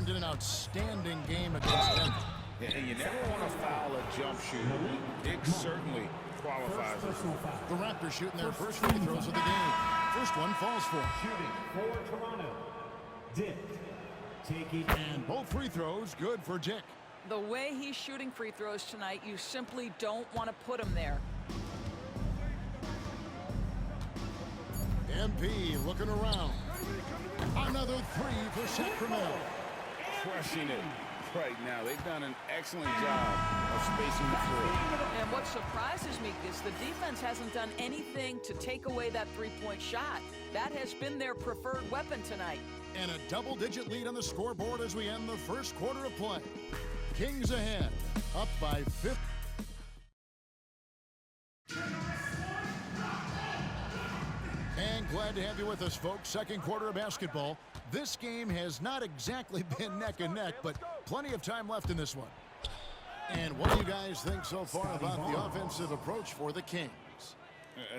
did an outstanding game against Denver. Yeah, and you never want to foul a jump shooter. Dick certainly qualifies. The Raptors shooting their first free throws of the game. First one falls for him. Shooting for Toronto, Dick. And both free throws good for Dick. The way he's shooting free throws tonight, you simply don't want to put him there. MP looking around. Another three for Sacramento. Crushing it right now. They've done an excellent job of spacing the floor. And what surprises me is the defense hasn't done anything to take away that three-point shot. That has been their preferred weapon tonight. And a double-digit lead on the scoreboard as we end the first quarter of play. Kings ahead, up by 50. And glad to have you with us, folks. Second quarter of basketball. This game has not exactly been neck and neck, but plenty of time left in this one. And what do you guys think so far about the offensive approach for the Kings?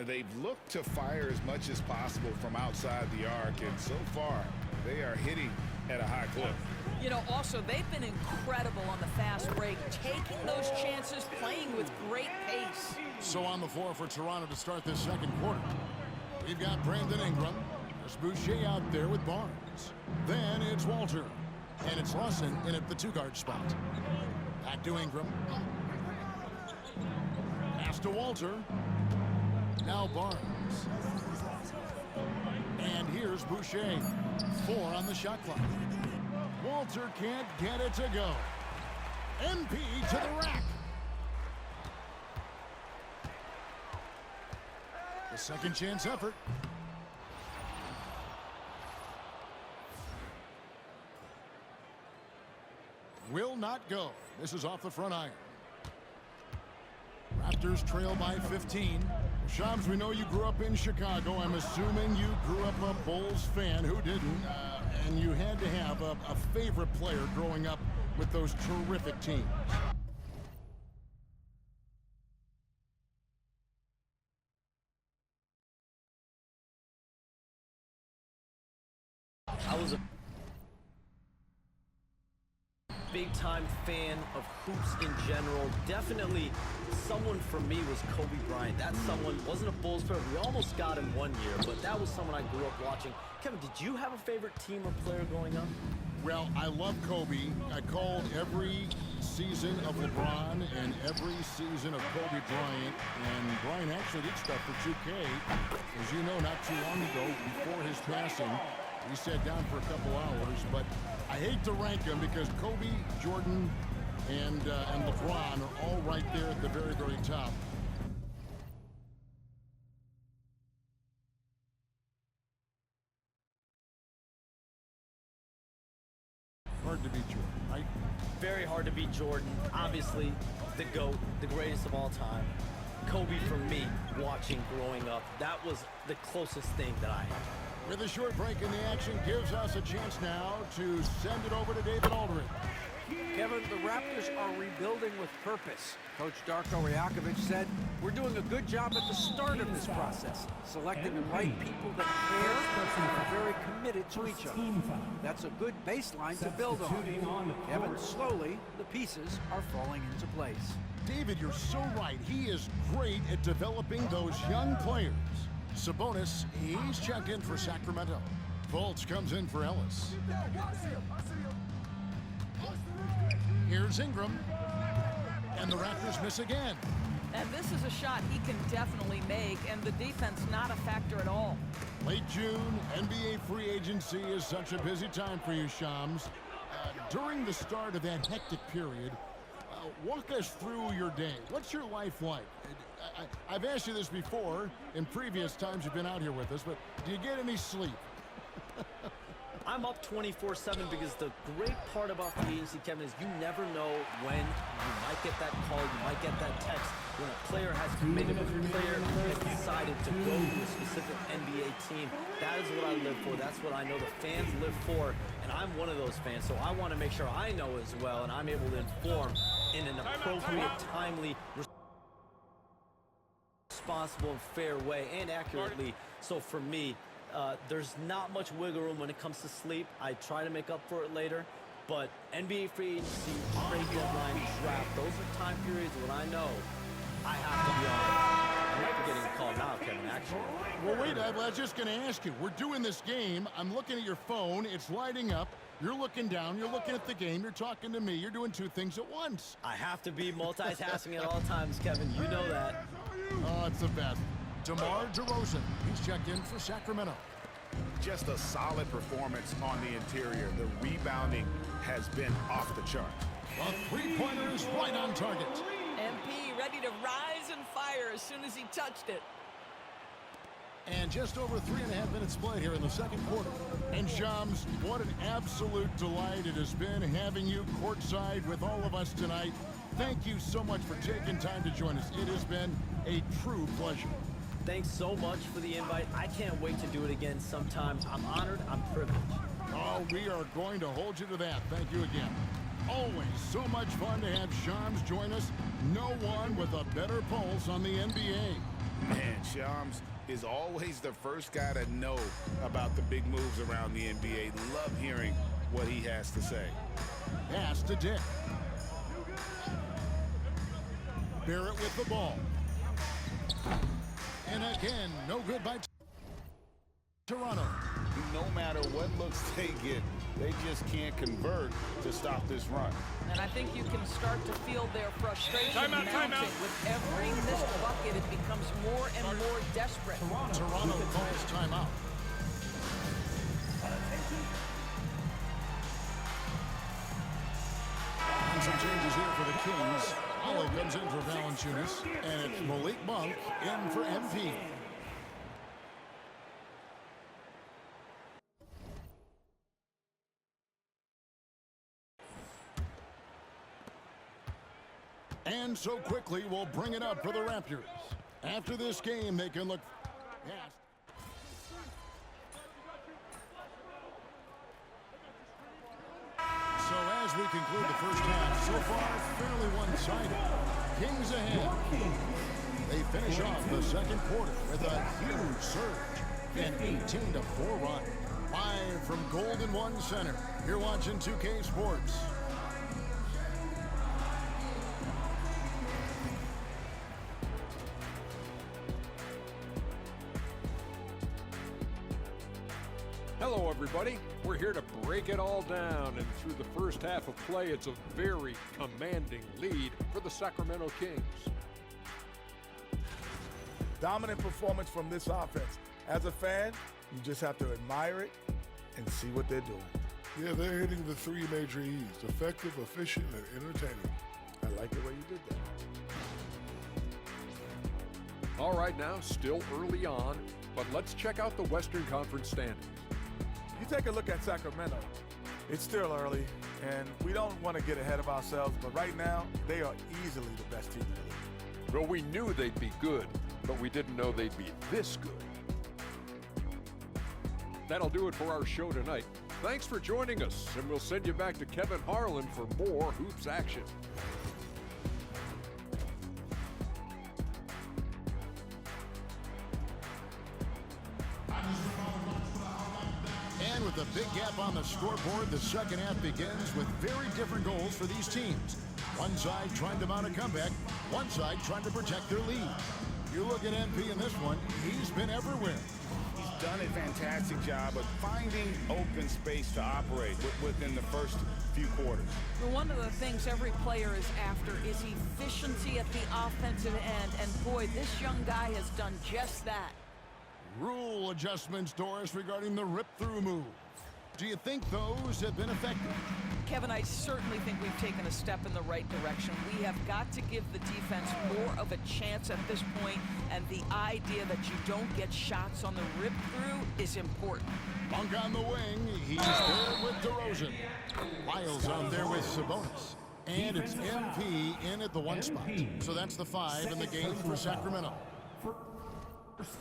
They've looked to fire as much as possible from outside the arc, and so far they are hitting at a high clip. You know, also, they've been incredible on the fast break, taking those chances, playing with great pace. So on the floor for Toronto to start this second quarter. We've got Brandon Ingram. There's Boucher out there with Barnes. Then it's Walter. And it's Lawson in at the two-guard spot. Back to Ingram. Pass to Walter. Now Barnes. And here's Boucher. 4 on the shot clock. Walter can't get it to go. MP to the rack. The second chance effort. Will not go. This is off the front iron. Raptors trail by 15. Shams, we know you grew up in Chicago. I'm assuming you grew up a Bulls fan. Who didn't? And you had to have a favorite player growing up with those terrific teams. I was a big-time fan of hoops in general. Definitely someone for me was Kobe Bryant. That someone wasn't a Bulls player. We almost got him one year, but that was someone I grew up watching. Kevin, did you have a favorite team or player growing up? Well, I love Kobe. I called every season of LeBron and every season of Kobe Bryant. And Bryant actually did stuff for 2K. As you know, not too long ago, before his passing, we sat down for a couple hours. But I hate to rank them because Kobe, Jordan, and LeBron are all right there at the very, very top. Hard to beat Jordan, right? Very hard to beat Jordan. Obviously, the GOAT, the greatest of all time. Kobe, for me, watching growing up, that was the closest thing that I had. With a short break in the action, gives us a chance now to send it over to David Aldridge. Kevin, the Raptors are rebuilding with purpose. Coach Darko Rajakovic said, "We're doing a good job at the start of this process, selecting the right people that care and are very committed to each other. That's a good baseline to build on. Kevin, slowly, the pieces are falling into place." David, you're so right. He is great at developing those young players. Sabonis, he's checked in for Sacramento. Fultz comes in for Ellis. Here's Ingram. And the Raptors miss again. And this is a shot he can definitely make, and the defense not a factor at all. Late June, NBA free agency is such a busy time for you, Shams. During the start of that hectic period, walk us through your day. What's your life like? I've asked you this before in previous times you've been out here with us, but do you get any sleep? I'm up 24/7 because the great part about free agency, Kevin, is you never know when you might get that call, you might get that text when a player has committed, when a player has decided to go to a specific NBA team. That is what I live for. That's what I know the fans live for, and I'm one of those fans, so I want to make sure I know as well, and I'm able to inform in an appropriate, timely, responsible, and fair way, and accurately. So for me, there's not much wiggle room when it comes to sleep. I try to make up for it later, But NBA free agency, trade deadline, draft, those are time periods when I know I have to be on it. I might be getting a call now, Kevin, actually. Well, wait, I was just going to ask you. We're doing this game. I'm looking at your phone. It's lighting up. You're looking down. You're looking at the game. You're talking to me. You're doing two things at once. I have to be multitasking at all times, Kevin. You know that. Oh, it's the best. DeMar DeRozan. He's checked in for Sacramento. Just a solid performance on the interior. The rebounding has been off the chart. A three-pointer is right on target. MP ready to rise and fire as soon as he touched it. And just over 3.5 minutes played here in the second quarter. And Shams, what an absolute delight it has been having you courtside with all of us tonight. Thank you so much for taking time to join us. It has been a true pleasure. Thanks so much for the invite. I can't wait to do it again sometime. I'm honored. I'm privileged. Oh, we are going to hold you to that. Thank you again. Always so much fun to have Shams join us. No one with a better pulse on the NBA. Man, Shams is always the first guy to know about the big moves around the NBA. Love hearing what he has to say. Pass to Dick. Barrett with the ball. And again, no good by Toronto. No matter what looks they get, they just can't convert to stop this run. And I think you can start to feel their frustration mounting. With every missed bucket, it becomes more and more desperate. Toronto calls timeout. And some changes here for the Kings. Ollie comes in for Valanciunas, and it's Malik Monk in for MP. And so quickly, we'll bring it up for the Raptors. After this game, they can look past. So as we conclude the first half, so far fairly one-sided. Kings ahead. They finish off the second quarter with a huge surge. An 18-4 run. Live from Golden One Center. You're watching 2K Sports. Hello, everybody. We're here to break it all down, and through the first half of play, it's a very commanding lead for the Sacramento Kings. Dominant performance from this offense. As a fan, you just have to admire it and see what they're doing. Yeah, they're hitting the three major E's: effective, efficient, and entertaining. I like the way you did that. All right, now, still early on, but let's check out the Western Conference standings. You take a look at Sacramento. It's still early, and we don't want to get ahead of ourselves, but right now, they are easily the best team in the league. Well, we knew they'd be good, but we didn't know they'd be this good. That'll do it for our show tonight. Thanks for joining us, and we'll send you back to Kevin Harlan for more Hoops action. And with a big gap on the scoreboard, the second half begins with very different goals for these teams. One side trying to mount a comeback, one side trying to protect their lead. You look at MP in this one, he's been everywhere. He's done a fantastic job of finding open space to operate within the first few quarters. Well, one of the things every player is after is efficiency at the offensive end. And boy, this young guy has done just that. Rule adjustments, Doris, regarding the rip-through move. Do you think those have been effective? Kevin, I certainly think we've taken a step in the right direction. We have got to give the defense more of a chance at this point, and the idea that you don't get shots on the rip-through is important. Monk on the wing. He's there with DeRozan. Lyles out there with Sabonis. And it's MP in at the one spot. So that's the 5 in the game for Sacramento.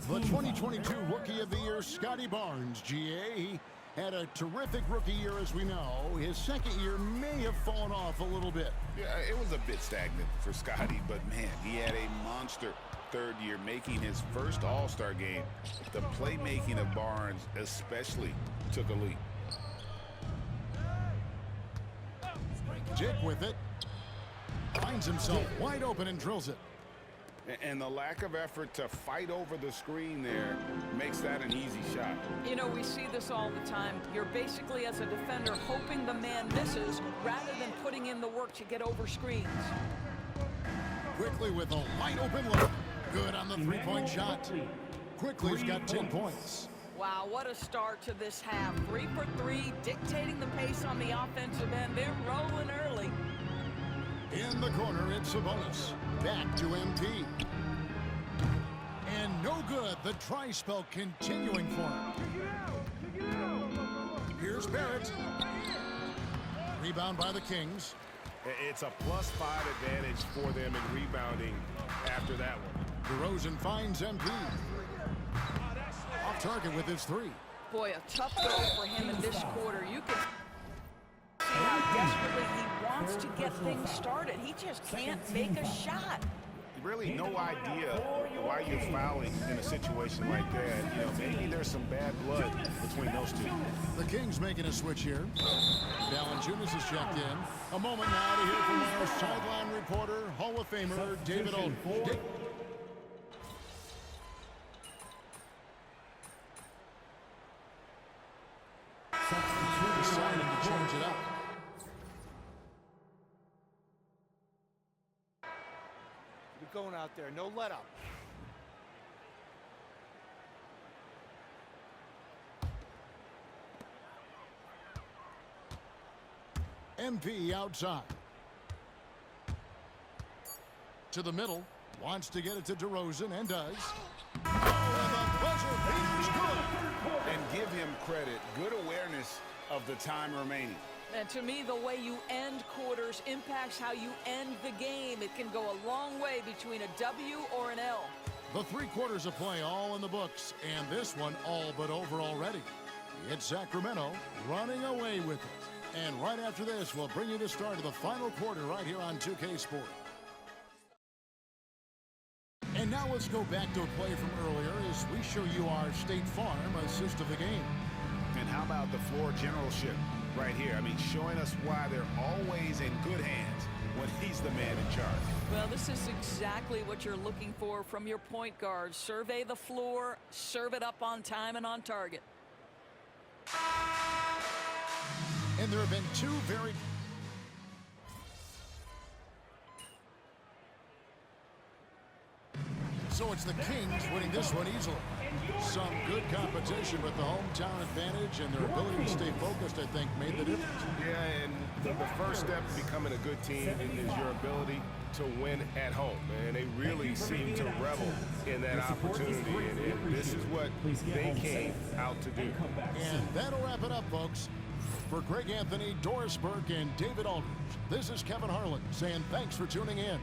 The 2022 Rookie of the Year, Scotty Barnes, GA. He had a terrific rookie year, as we know. His second year may have fallen off a little bit. Yeah, it was a bit stagnant for Scotty, but man, he had a monster third year, making his first All-Star game. The playmaking of Barnes especially took a leap. Dick with it. Finds himself wide open and drills it. And the lack of effort to fight over the screen there makes that an easy shot. You know, we see this all the time. You're basically, as a defender, hoping the man misses rather than putting in the work to get over screens. Quickly with a wide open look. Good on the three-point shot. Quickly's got 10 points. Wow, what a start to this half. 3 for 3, dictating the pace on the offensive end. They're rolling early. In the corner, it's Sabonis. Back to MP. And no good. The dry spell continuing for him. Here's Barrett. Rebound by the Kings. It's a +5 advantage for them in rebounding after that one. DeRozan finds MP. Off target with his 3. Boy, a tough goal for him in this quarter. You can see how desperately he wants to get things started. He just can't make a shot. Really no idea why you're fouling in a situation like that. You know, maybe there's some bad blood between those two. The Kings making a switch here. Valanciunas is checked in. A moment now to hear from our sideline reporter, Hall of Famer David Aldridge. Deciding to change it up. You're going out there, no let up. MP outside. To the middle. Wants to get it to DeRozan and does. Oh, and the buzzer beater's good. And give him credit. Good awareness of the time remaining. And to me, the way you end quarters impacts how you end the game. It can go a long way between a W or an L. The 3 quarters of play all in the books, and this one all but over already. It's Sacramento running away with it. And right after this, we'll bring you the start of the final quarter right here on 2K Sport. And now let's go back to a play from earlier as we show you our State Farm assist of the game. And how about the floor generalship right here? I mean, showing us why they're always in good hands when he's the man in charge. Well, this is exactly what you're looking for from your point guard. Survey the floor, serve it up on time and on target. And there have been 2 very... So it's the Kings winning this one easily. Some good competition, but the hometown advantage and their ability to stay focused, I think, made the difference. Yeah, and the first step to becoming a good team is your ability to win at home. And they really seem to revel in that opportunity. And this is what they came out to do. And that'll wrap it up, folks. For Greg Anthony, Doris Burke, and David Aldridge, this is Kevin Harlan saying thanks for tuning in.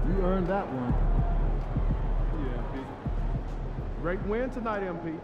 You earned that one. Yeah, MP. Great win tonight, MP.